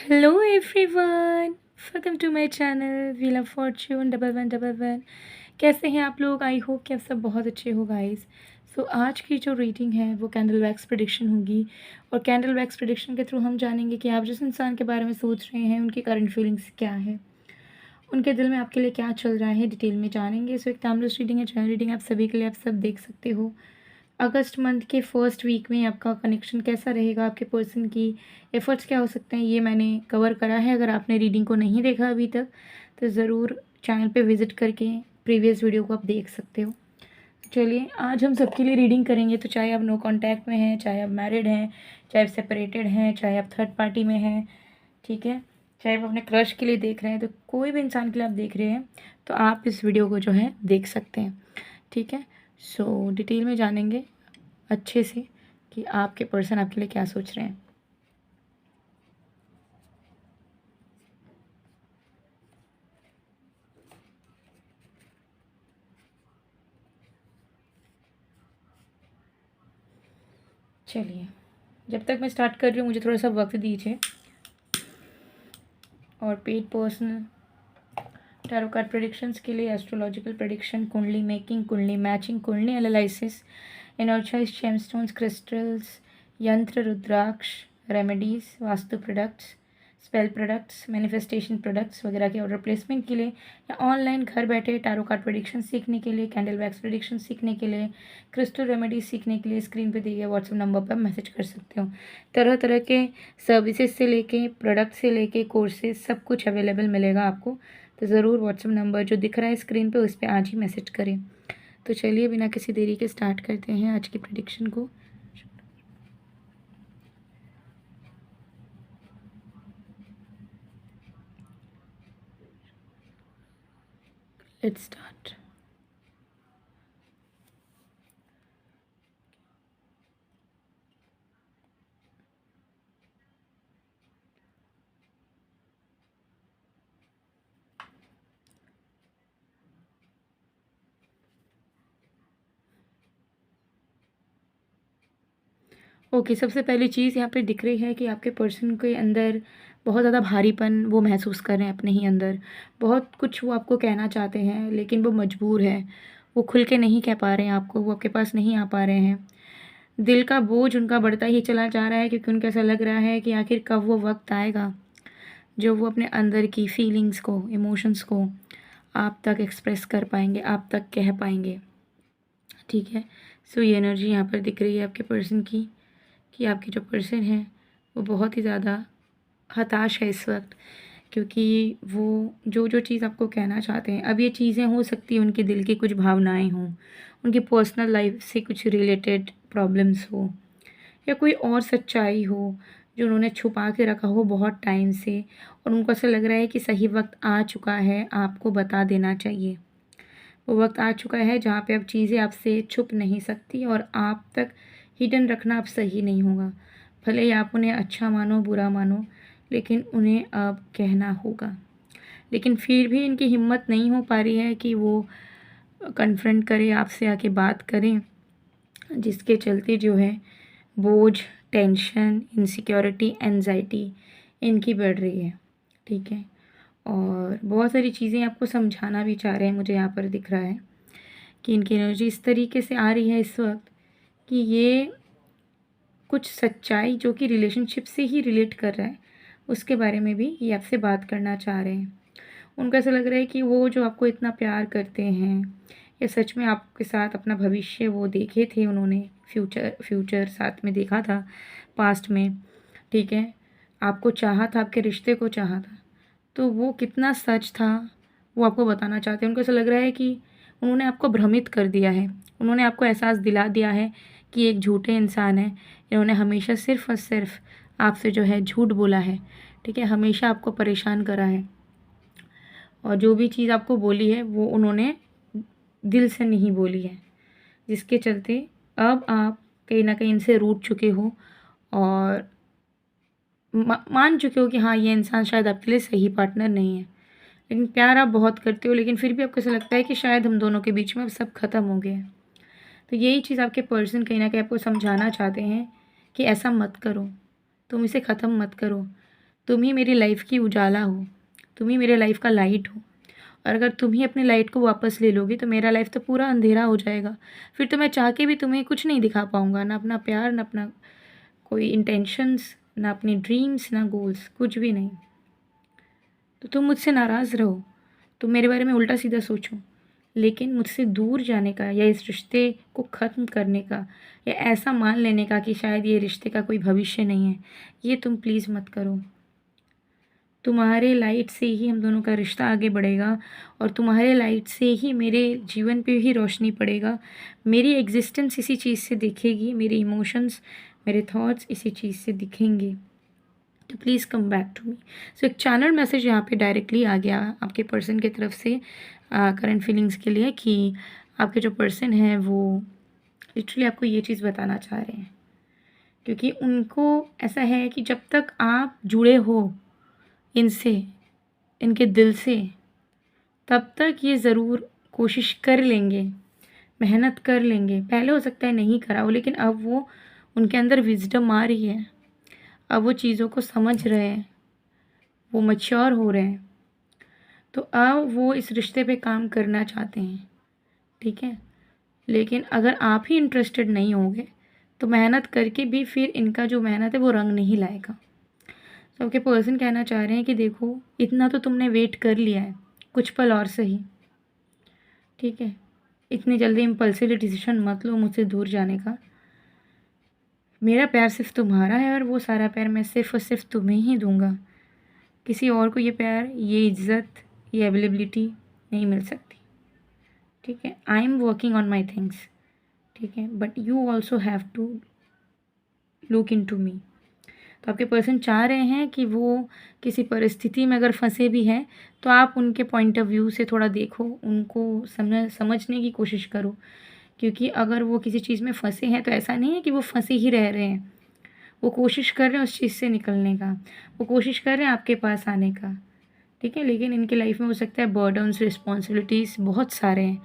Hello everyone, welcome to my channel wheel of fortune 1111। कैसे हैं आप लोग? आई होप कि आप सब बहुत अच्छे हो गाइस। सो आज की जो रीडिंग है वो कैंडल वैक्स प्रेडिक्शन होगी, और कैंडल वैक्स प्रेडिक्शन के थ्रू हम जानेंगे कि आप जिस इंसान के बारे में सोच रहे हैं उनकी करंट फीलिंग्स क्या है, उनके दिल में आपके लिए क्या चल रहा है, डिटेल में जानेंगे। सो एक टाइमलेस रीडिंग है, जनरल रीडिंग आप सभी के लिए, आप सब देख सकते हो। अगस्त मंथ के फर्स्ट वीक में आपका कनेक्शन कैसा रहेगा, आपके पर्सन की एफ़र्ट्स क्या हो सकते हैं, ये मैंने कवर करा है। अगर आपने रीडिंग को नहीं देखा अभी तक तो ज़रूर चैनल पे विज़िट करके प्रीवियस वीडियो को आप देख सकते हो। चलिए आज हम सबके लिए रीडिंग करेंगे, तो चाहे आप नो कांटेक्ट में हैं, चाहे आप मैरिड हैं, चाहे आप सेपरेटेड हैं, चाहे आप थर्ड पार्टी में हैं, ठीक है, चाहे आप अपने क्रश के लिए देख रहे हैं, तो कोई भी इंसान के लिए आप देख रहे हैं तो आप इस वीडियो को जो है देख सकते हैं, ठीक है। सो डिटेल में जानेंगे अच्छे से कि आपके पर्सन आपके लिए क्या सोच रहे हैं। चलिए, जब तक मैं स्टार्ट कर रही हूँ मुझे थोड़ा सा वक्त दीजिए। और paid personal tarot card predictions के लिए astrological prediction, kundli making, kundli matching, kundli analysis, energize gemstones, crystals, yantra, rudraksha, remedies, vastu products, spell products, manifestation products वगैरह के ऑर्डर प्लेसमेंट के लिए, या ऑनलाइन घर बैठे टैरो कार्ड प्रेडिक्शन सीखने के लिए, कैंडल वैक्स प्रेडिक्शन सीखने के लिए, क्रिस्टल रेमेडीज सीखने के लिए स्क्रीन पे दिए गए व्हाट्सएप नंबर पर मैसेज कर सकते हो। तरह तरह के सर्विसेज से लेके प्रोडक्ट से लेके कोर्सेज सब कुछ अवेलेबल मिलेगा आपको। तो ज़रूर व्हाट्सएप नंबर जो दिख रहा है स्क्रीन पे उस पर आज ही मैसेज करें। तो चलिए बिना किसी देरी के स्टार्ट करते हैं आज की प्रेडिक्शन को। Let's start. ओके, सबसे पहली चीज़ यहाँ पे दिख रही है कि आपके पर्सन के अंदर बहुत ज़्यादा भारीपन वो महसूस कर रहे हैं अपने ही अंदर। बहुत कुछ वो आपको कहना चाहते हैं लेकिन वो मजबूर है, वो खुल के नहीं कह पा रहे हैं आपको, वो आपके पास नहीं आ पा रहे हैं। दिल का बोझ उनका बढ़ता ही चला जा रहा है क्योंकि उनको ऐसा लग रहा है कि आखिर कब वो वक्त आएगा जो वो अपने अंदर की फीलिंग्स को, इमोशंस को आप तक एक्सप्रेस कर पाएंगे, आप तक कह पाएंगे, ठीक है। सो ये एनर्जी यहाँ पर दिख रही है आपके पर्सन की कि आपके जो पर्सन है वो बहुत ही ज़्यादा हताश है इस वक्त, क्योंकि वो जो जो चीज़ आपको कहना चाहते हैं, अब ये चीज़ें हो सकती हैं उनके दिल की कुछ भावनाएं हों, उनकी पर्सनल लाइफ से कुछ रिलेटेड प्रॉब्लम्स हो, या कोई और सच्चाई हो जो उन्होंने छुपा के रखा हो बहुत टाइम से, और उनको ऐसा लग रहा है कि सही वक्त आ चुका है, आपको बता देना चाहिए। वो वक्त आ चुका है जहाँ पे अब चीज़ें आपसे छुप नहीं सकती और आप तक हिडन रखना अब सही नहीं होगा। भले ही आप उन्हें अच्छा मानो बुरा मानो, लेकिन उन्हें अब कहना होगा। लेकिन फिर भी इनकी हिम्मत नहीं हो पा रही है कि वो कन्फ्रंट करें, आपसे आके बात करें, जिसके चलते जो है बोझ, टेंशन, इनसिक्योरिटी, एंजाइटी इनकी बढ़ रही है, ठीक है। और बहुत सारी चीज़ें आपको समझाना भी चाह रहे हैं, मुझे यहाँ पर दिख रहा है कि इनकी एनर्जी इस तरीके से आ रही है इस वक्त कि ये कुछ सच्चाई जो कि रिलेशनशिप से ही रिलेट कर रहा है उसके बारे में भी ये आपसे बात करना चाह रहे हैं। उनको ऐसा लग रहा है कि वो जो आपको इतना प्यार करते हैं, या सच में आपके साथ अपना भविष्य वो देखे थे उन्होंने, फ्यूचर साथ में देखा था पास्ट में, ठीक है, आपको चाहा था, आपके रिश्ते को चाहा था, तो वो कितना सच था वो आपको बताना चाहते हैं। उनको ऐसा लग रहा है कि उन्होंने आपको भ्रमित कर दिया है, उन्होंने आपको एहसास दिला दिया है कि एक झूठे इंसान है, इन्होंने हमेशा सिर्फ़ और सिर्फ आपसे जो है झूठ बोला है, ठीक है, हमेशा आपको परेशान करा है, और जो भी चीज़ आपको बोली है वो उन्होंने दिल से नहीं बोली है, जिसके चलते अब आप कहीं न कहीं इनसे रूठ चुके हो और मान चुके हो कि हाँ, ये इंसान शायद आपके लिए सही पार्टनर नहीं है। लेकिन प्यार आप बहुत करते हो, लेकिन फिर भी आपको ऐसा लगता है कि शायद हम दोनों के बीच में अब सब ख़त्म हो गया है। तो यही चीज़ आपके पर्सन कहीं न कहीं आपको समझाना चाहते हैं कि ऐसा मत करो, तुम इसे ख़त्म मत करो। तुम ही मेरी लाइफ की उजाला हो, तुम ही मेरे लाइफ का लाइट हो। और अगर तुम ही अपनी लाइट को वापस ले लोगी तो मेरा लाइफ तो पूरा अंधेरा हो जाएगा। फिर तो मैं चाह के भी तुम्हें कुछ नहीं दिखा पाऊँगा, ना अपना प्यार, ना अपना कोई इंटेंशंस, ना अपनी ड्रीम्स, ना गोल्स, कुछ भी नहीं। तो तुम मुझसे नाराज़ रहो, तुम मेरे बारे में उल्टा सीधा सोचो, लेकिन मुझसे दूर जाने का या इस रिश्ते को ख़त्म करने का या ऐसा मान लेने का कि शायद ये रिश्ते का कोई भविष्य नहीं है, ये तुम प्लीज़ मत करो। तुम्हारे लाइट से ही हम दोनों का रिश्ता आगे बढ़ेगा और तुम्हारे लाइट से ही मेरे जीवन पे भी रोशनी पड़ेगा। मेरी एग्जिस्टेंस इसी चीज़ से दिखेगी, मेरे इमोशंस, मेरे थॉट्स इसी चीज़ से दिखेंगे। तो please come back to me. So एक चैनल मैसेज यहाँ पे डायरेक्टली आ गया आपके पर्सन की तरफ से करंट फीलिंग्स के लिए कि आपके जो पर्सन है वो लिटरली आपको ये चीज़ बताना चाह रहे हैं, क्योंकि उनको ऐसा है कि जब तक आप जुड़े हो इनसे, इनके दिल से, तब तक ये ज़रूर कोशिश कर लेंगे, मेहनत कर लेंगे। पहले हो सकता है नहीं करा हो, लेकिन अब वो उनके अंदर विज़डम आ रही है, अब वो चीज़ों को समझ रहे हैं, वो मैच्योर हो रहे हैं। तो अब वो इस रिश्ते पे काम करना चाहते हैं, ठीक है। लेकिन अगर आप ही इंटरेस्टेड नहीं होंगे तो मेहनत करके भी फिर इनका जो मेहनत है वो रंग नहीं लाएगा। तो आपके पर्सन कहना चाह रहे हैं कि देखो, इतना तो तुमने वेट कर लिया है, कुछ पल और सही, ठीक है। इतनी जल्दी इम्पल्सिव डिसीजन मत लो मुझसे दूर जाने का। मेरा प्यार सिर्फ तुम्हारा है और वो सारा प्यार मैं सिर्फ और सिर्फ तुम्हें ही दूंगा। किसी और को ये प्यार, ये इज्जत, ये अवेलेबिलिटी नहीं मिल सकती, ठीक है। I am working on my things, ठीक है, but you also have to look in to me. तो आपके पर्सन चाह रहे हैं कि वो किसी परिस्थिति में अगर फंसे भी हैं तो आप उनके पॉइंट ऑफ व्यू से थोड़ा देखो, उनको समझने की कोशिश करो। क्योंकि अगर वो किसी चीज़ में फंसे हैं तो ऐसा नहीं है कि वो फंसे ही रह रहे हैं, वो कोशिश कर रहे हैं उस चीज़ से निकलने का, वो कोशिश कर रहे हैं आपके पास आने का, ठीक है। लेकिन इनकी लाइफ में हो सकता है बर्डन्स, रिस्पॉन्सिबिलिटीज़ बहुत सारे हैं,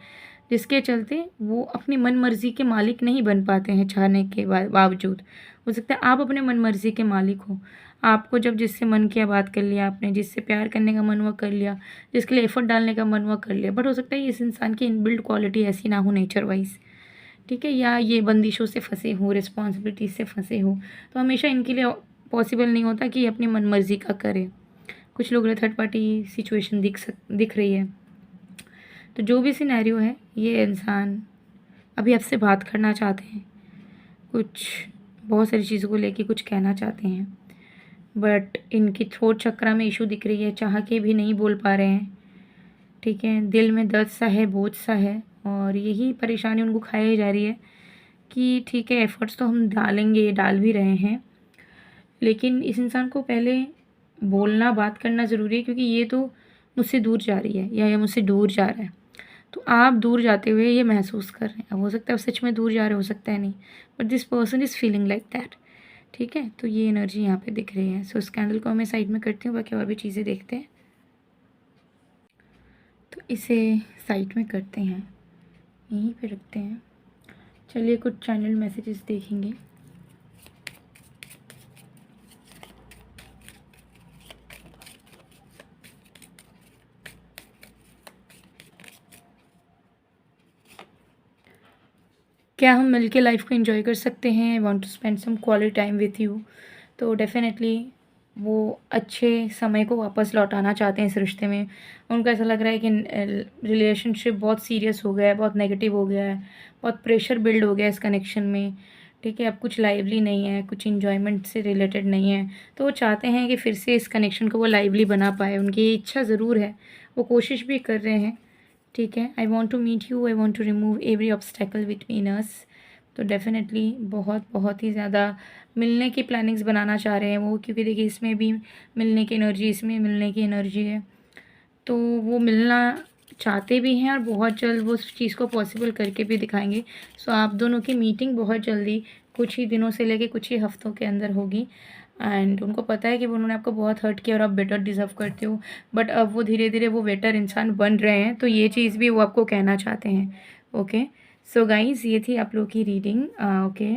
जिसके चलते वो अपनी मन मर्ज़ी के मालिक नहीं बन पाते हैं चाहने के बावजूद। हो सकता है आप अपने मन मर्ज़ी के मालिक हो। आपको जब जिससे मन किया बात कर लिया आपने, जिससे प्यार करने का मन हुआ कर लिया, जिसके लिए एफ़र्ट डालने का मन हुआ कर लिया। बट हो सकता है इस इंसान की इनबिल्ट क्वालिटी ऐसी ना हो नेचर वाइज़, ठीक है, या ये बंदिशों से फँसे हों, रिस्पॉन्सिबिलिटीज़ से फँसे हों। तो हमेशा इनके लिए पॉसिबल नहीं होता कि ये अपनी मन मर्ज़ी का करें। कुछ लोग थर्ड पार्टी सिचुएशन दिख रही है। तो जो भी सिनेरियो है, ये इंसान अभी आपसे बात करना चाहते हैं, कुछ बहुत सारी चीज़ों को लेके कुछ कहना चाहते हैं, बट इनकी थ्रोट चक्रा में इशू दिख रही है, चाह के भी नहीं बोल पा रहे हैं, ठीक है। दिल में दर्द सा है, बोझ सा है, और यही परेशानी उनको खाई जा रही है कि ठीक है, एफ़र्ट्स तो हम डालेंगे, डाल भी रहे हैं, लेकिन इस इंसान को पहले बोलना, बात करना ज़रूरी है, क्योंकि ये तो मुझसे दूर जा रही है या ये मुझसे दूर जा रहा है। तो आप दूर जाते हुए ये महसूस कर रहे हैं। अब हो सकता है आप सच में दूर जा रहे हो सकता है नहीं, but this person is feeling like that, ठीक है। तो ये एनर्जी यहाँ पे दिख रही है। सो इस कैंडल को मैं साइड में करती हूँ, बाकी और भी चीज़ें देखते हैं। तो इसे साइड में करते हैं, यहीं पे रखते हैं। चलिए कुछ चैनल मैसेजेस देखेंगे। क्या हम मिलके लाइफ को एंजॉय कर सकते हैं? I want to spend some quality time with you. तो डेफिनेटली वो अच्छे समय को वापस लौटाना चाहते हैं इस रिश्ते में। उनको ऐसा लग रहा है कि रिलेशनशिप बहुत सीरियस हो गया है, बहुत नेगेटिव हो गया है, बहुत प्रेशर बिल्ड हो गया है इस कनेक्शन में, ठीक है। अब कुछ लाइवली नहीं है, कुछ इन्जॉयमेंट से रिलेटेड नहीं है। तो वो चाहते हैं कि फिर से इस कनेक्शन को वो लाइवली बना पाए। उनकी इच्छा ज़रूर है, वो कोशिश भी कर रहे हैं, ठीक है। I want to meet you, I want to remove every obstacle between us. तो डेफिनेटली बहुत ही ज़्यादा मिलने की प्लानिंग्स बनाना चाह रहे हैं वो, क्योंकि देखिए इसमें भी मिलने की एनर्जी, इसमें मिलने की एनर्जी है। तो वो मिलना चाहते भी हैं और बहुत जल्द वो उस चीज़ को पॉसिबल करके भी दिखाएंगे। सो आप दोनों की मीटिंग बहुत जल्दी, कुछ ही दिनों से लेके कुछ ही हफ्तों के अंदर होगी। एंड उनको पता है कि उन्होंने आपको बहुत हर्ट किया और आप बेटर डिज़र्व करते हो, बट अब वो धीरे धीरे वो बेटर इंसान बन रहे हैं। तो ये चीज़ भी वो आपको कहना चाहते हैं, ओके। सो गाइज़, ये थी आप लोगों की रीडिंग, ओके।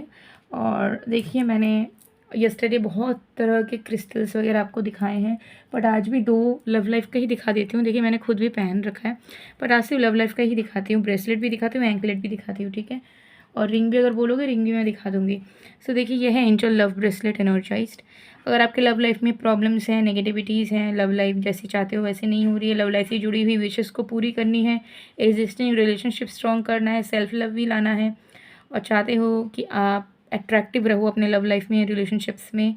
और देखिए मैंने यस्टरडे बहुत तरह के क्रिस्टल्स वगैरह आपको दिखाए हैं, बट आज भी 2 लव लाइफ का ही दिखा देती हूँ। देखिए मैंने खुद भी पहन रखा है, बट आज सिर्फ लव लाइफ का ही दिखाती हूँ। ब्रेसलेट भी दिखाती हूँ, एंकलेट भी दिखाती हूँ, ठीक है। और रिंग भी अगर बोलोगे, रिंग भी मैं दिखा दूँगी। सो देखिए ये है एंजल लव ब्रेसलेट एनर्जाइज्ड। अगर आपके लव लाइफ में प्रॉब्लम्स हैं, नेगेटिविटीज़ हैं, लव लाइफ जैसी चाहते हो वैसे नहीं हो रही है, लव लाइफ से जुड़ी हुई विशेज़ को पूरी करनी है, एग्जिस्टिंग रिलेशनशिप स्ट्रॉन्ग करना है, सेल्फ लव भी लाना है, और चाहते हो कि आप अट्रैक्टिव रहो अपने लव लाइफ में, रिलेशनशिप्स में,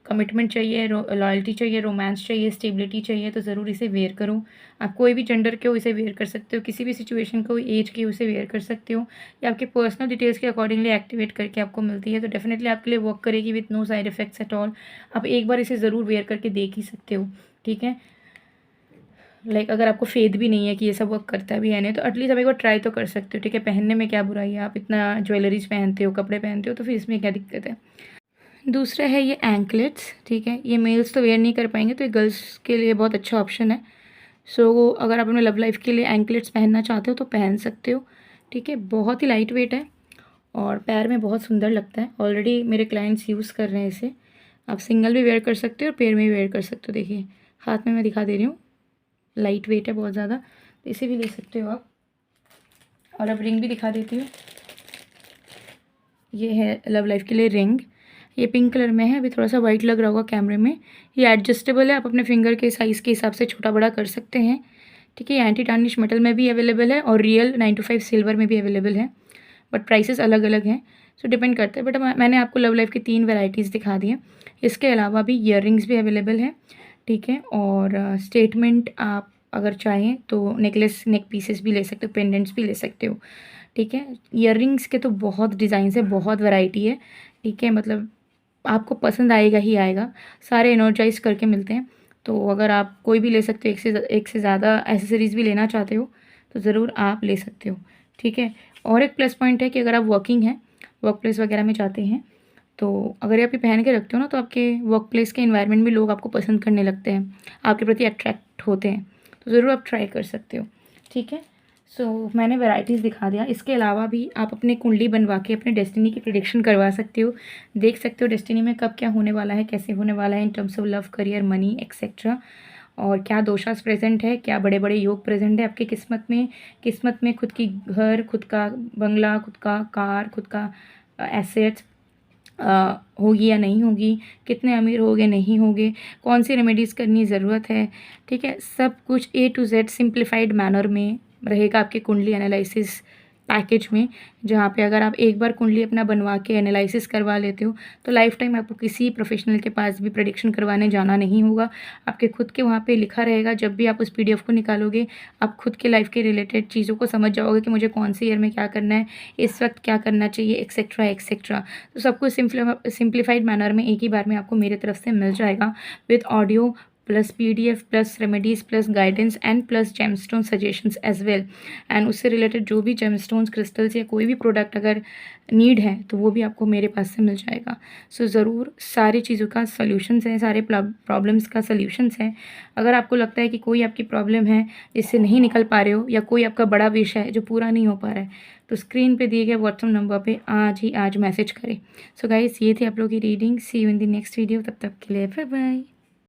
कमिटमेंट चाहिए, लॉयल्टी चाहिए, रोमांस चाहिए, स्टेबिलिटी चाहिए, तो ज़रूर इसे वेयर करो। आप कोई भी जेंडर के हो इसे वेयर कर सकते हो, किसी भी सिचुएशन को, एज के उसे वेयर कर सकते हो, या आपके पर्सनल डिटेल्स के अकॉर्डिंगली एक्टिवेट करके आपको मिलती है, तो डेफिनेटली आपके लिए वर्क करेगी with no side effects at all. आप एक बार इसे ज़रूर वेयर करके देख ही सकते हो, ठीक है। अगर आपको फेथ भी नहीं है कि ये सब वर्क करता भी है नहीं, तो एटलीस्ट आप एक बार ट्राई तो कर सकते हो, ठीक है। पहनने में क्या बुराई है, आप इतना ज्वेलरीज पहनते हो, कपड़े पहनते हो, तो फिर इसमें क्या दिक्कत है। दूसरा है ये एंकलेट्स, ठीक है। ये मेल्स तो वेयर नहीं कर पाएंगे, तो ये गर्ल्स के लिए बहुत अच्छा ऑप्शन है। सो अगर आप अपने लव लाइफ के लिए एंकलेट्स पहनना चाहते हो तो पहन सकते हो, ठीक है। बहुत ही लाइट वेट है और पैर में बहुत सुंदर लगता है। ऑलरेडी मेरे क्लाइंट्स यूज़ कर रहे हैं इसे। आप सिंगल भी वेयर कर सकते हो और पैर में भी वेयर कर सकते हो। देखिए हाथ में मैं दिखा दे रही हूँ, लाइट वेट है बहुत ज़्यादा, तो इसे भी ले सकते हो आप। और अब रिंग भी दिखा देती हूँ। ये है लव लाइफ के लिए रिंग, ये पिंक कलर में है, अभी थोड़ा सा वाइट लग रहा होगा कैमरे में। ये एडजस्टेबल है, आप अपने फिंगर के साइज़ के हिसाब से छोटा बड़ा कर सकते हैं, ठीक है। एंटी टार्निश मेटल में भी अवेलेबल है और रियल 9 to 5 सिल्वर में भी अवेलेबल है, बट प्राइसेस अलग अलग हैं, सो डिपेंड करता है। बट मैंने आपको लव लाइफ की 3 वैरायटीज़ दिखा दी हैं। इसके अलावा भी ईयर रिंग्स भी अवेलेबल है, ठीक है। और स्टेटमेंट आप अगर चाहें तो नेकलेस, नेक पीसेस भी ले सकते हो, पेंडेंट्स भी ले सकते हो, ठीक है। ईयर रिंग्स के तो बहुत डिज़ाइन है, बहुत वैरायटी है, ठीक है। मतलब आपको पसंद आएगा ही आएगा, सारे एनर्जाइज करके मिलते हैं। तो अगर आप कोई भी ले सकते हो, एक से ज़्यादा एसेसरीज़ भी लेना चाहते हो तो ज़रूर आप ले सकते हो, ठीक है। और एक प्लस पॉइंट है कि अगर आप वर्किंग हैं, वर्क प्लेस वगैरह में जाते हैं, तो अगर आप ये पहन के रखते हो ना, तो आपके वर्क प्लेस के इन्वायरमेंट में लोग आपको पसंद करने लगते हैं, आपके प्रति अट्रैक्ट होते हैं, तो ज़रूर आप ट्राई कर सकते हो, ठीक है। सो मैंने वैराइटीज़ दिखा दिया। इसके अलावा भी आप अपने कुंडली बनवा के अपने डेस्टिनी की प्रेडिक्शन करवा सकते हो, देख सकते हो डेस्टिनी में कब क्या होने वाला है, कैसे होने वाला है in terms of love, career, money etcetera, और क्या दोषास प्रेजेंट है, क्या बड़े बड़े योग प्रेजेंट है आपकी किस्मत में खुद की घर, खुद का बंगला, खुद का कार, खुद का एसेट्स होगी या नहीं होगी, कितने अमीर होगे नहीं होगे, कौन सी रेमेडीज़ करनी ज़रूरत है, ठीक है। सब कुछ A to Z simplified manner में रहेगा आपकी कुंडली एनालिसिस पैकेज में, जहाँ पे अगर आप एक बार कुंडली अपना बनवा के एनालिसिस करवा लेते हो तो लाइफ टाइम आपको किसी प्रोफेशनल के पास भी प्रेडिक्शन करवाने जाना नहीं होगा। आपके खुद के वहाँ पे लिखा रहेगा, जब भी आप उस PDF को निकालोगे आप खुद के लाइफ के रिलेटेड चीज़ों को समझ जाओगे कि मुझे कौन से ईयर में क्या करना है, इस वक्त क्या करना चाहिए, एक्सेट्रा एक्सेट्रा। तो सब कुछ सिंप्लीफाइड मैनर में एक ही बार में आपको मेरे तरफ से मिल जाएगा, with audio plus PDF plus remedies plus guidance and plus gemstone suggestions as well. And उससे रिलेटेड जो भी जेमस्टोन्स, क्रिस्टल्स या कोई भी प्रोडक्ट अगर नीड है तो वो भी आपको मेरे पास से मिल जाएगा। सो ज़रूर सारी चीज़ों का सॉल्यूशंस है, सारे प्रॉब्लम्स का सॉल्यूशंस है। अगर आपको लगता है कि कोई आपकी प्रॉब्लम है जिससे नहीं निकल पा रहे हो, या कोई आपका बड़ा विश है जो पूरा नहीं हो पा रहा है, तो स्क्रीन पे दिए गए व्हाट्सएप नंबर पे आज मैसेज करें। सो गाइस, ये थी आप लोगों की reading. See you in the next video, तब तक के लिए बाय बाय।